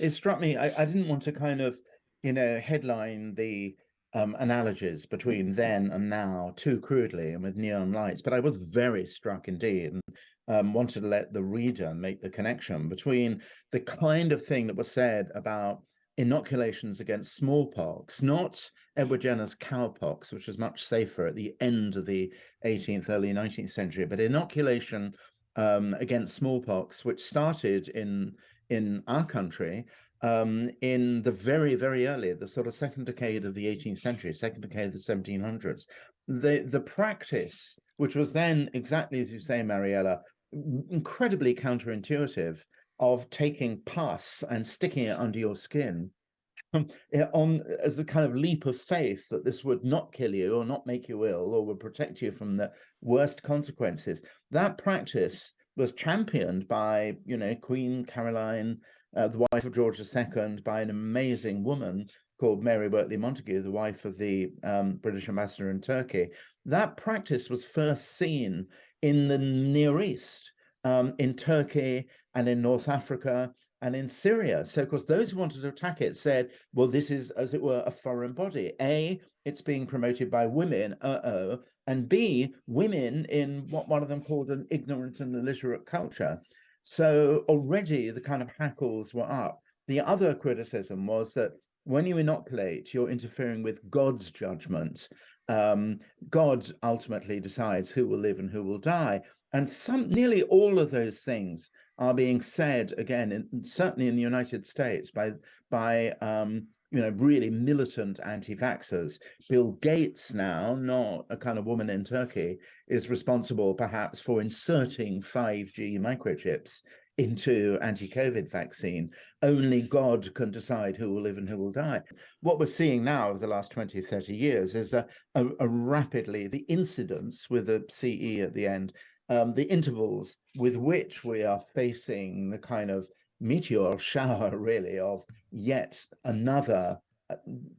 It struck me, I didn't want to kind of, headline the analogies between then and now too crudely and with neon lights, but I was very struck indeed and wanted to let the reader make the connection between the kind of thing that was said about inoculations against smallpox, not Edward Jenner's cowpox, which was much safer at the end of the 18th, early 19th century, but inoculation against smallpox, which started in our country in the very, very early, the sort of second decade of the 18th century, second decade of the 1700s. The practice, which was then exactly as you say, Mariella, incredibly counterintuitive, of taking pus and sticking it under your skin on as a kind of leap of faith that this would not kill you or not make you ill or would protect you from the worst consequences. That practice was championed by, Queen Caroline, the wife of George II, by an amazing woman called Mary Wortley Montagu, the wife of the British ambassador in Turkey. That practice was first seen in the Near East, in Turkey and in North Africa and in Syria. So, of course, those who wanted to attack it said, well, this is, as it were, a foreign body. A, it's being promoted by women, and B, women in what one of them called an ignorant and illiterate culture. So already the kind of hackles were up. The other criticism was that when you inoculate, you're interfering with God's judgment. God ultimately decides who will live and who will die. And nearly all of those things are being said again, certainly in the United States, by really militant anti-vaxxers. Bill Gates now, not a kind of woman in Turkey, is responsible perhaps for inserting 5G microchips into anti-COVID vaccine. Only God can decide who will live and who will die. What we're seeing now over the last 20, 30 years is a rapidly, the incidence with a CE at the end, the intervals with which we are facing the kind of meteor shower, really, of yet another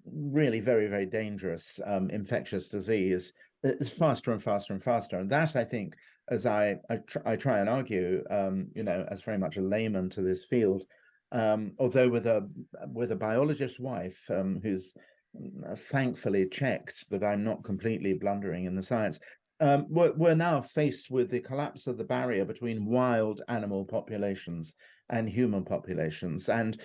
really very, very dangerous infectious disease is faster and faster and faster. And that, I think, as I try and argue, as very much a layman to this field, although with a biologist wife who's thankfully checked that I'm not completely blundering in the science, we're now faced with the collapse of the barrier between wild animal populations and human populations. And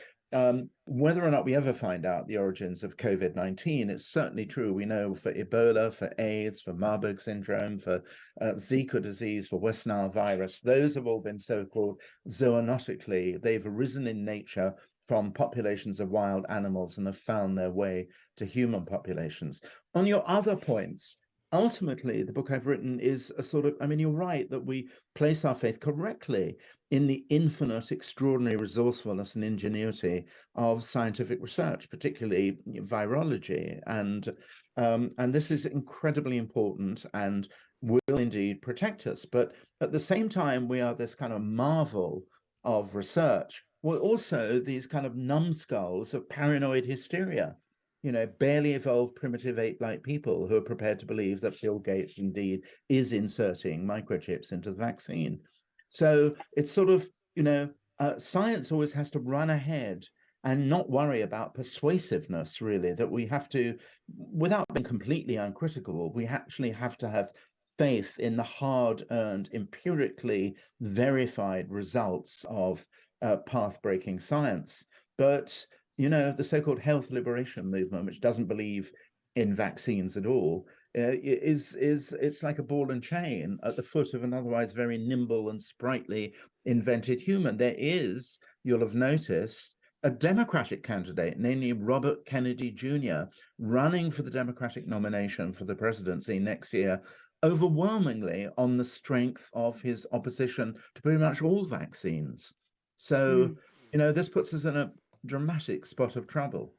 whether or not we ever find out the origins of COVID-19, it's certainly true. We know for Ebola, for AIDS, for Marburg syndrome, for Zika disease, for West Nile virus, those have all been so-called zoonotically. They've arisen in nature from populations of wild animals and have found their way to human populations. On your other points, ultimately, the book I've written is a sort of, you're right that we place our faith correctly in the infinite, extraordinary resourcefulness and ingenuity of scientific research, particularly virology. And this is incredibly important and will indeed protect us. But at the same time, we are this kind of marvel of research. We're also these kind of numbskulls of paranoid hysteria, barely evolved primitive ape-like people who are prepared to believe that Bill Gates indeed is inserting microchips into the vaccine. So it's sort of, science always has to run ahead and not worry about persuasiveness, really, that we have to, without being completely uncritical, we actually have to have faith in the hard-earned, empirically verified results of path-breaking science. But the so-called health liberation movement, which doesn't believe in vaccines at all, it's like a ball and chain at the foot of an otherwise very nimble and sprightly invented human. There is, you'll have noticed, a Democratic candidate, namely Robert Kennedy Jr., running for the Democratic nomination for the presidency next year, overwhelmingly on the strength of his opposition to pretty much all vaccines. So, this puts us in a dramatic spot of trouble.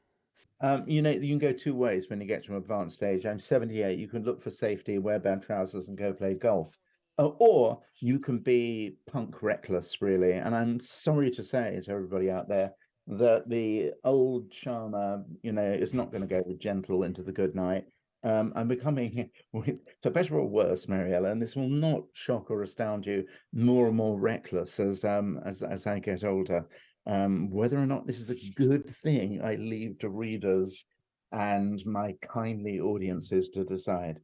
You can go two ways when you get to an advanced stage. I'm 78. You can look for safety, wear band trousers, and go play golf. Or you can be punk reckless, really. And I'm sorry to say to everybody out there that the old Schama, is not going to go the gentle into the good night. I'm becoming, for better or worse, Mariella, and this will not shock or astound you, more and more reckless as I get older. Whether or not this is a good thing, I leave to readers and my kindly audiences to decide.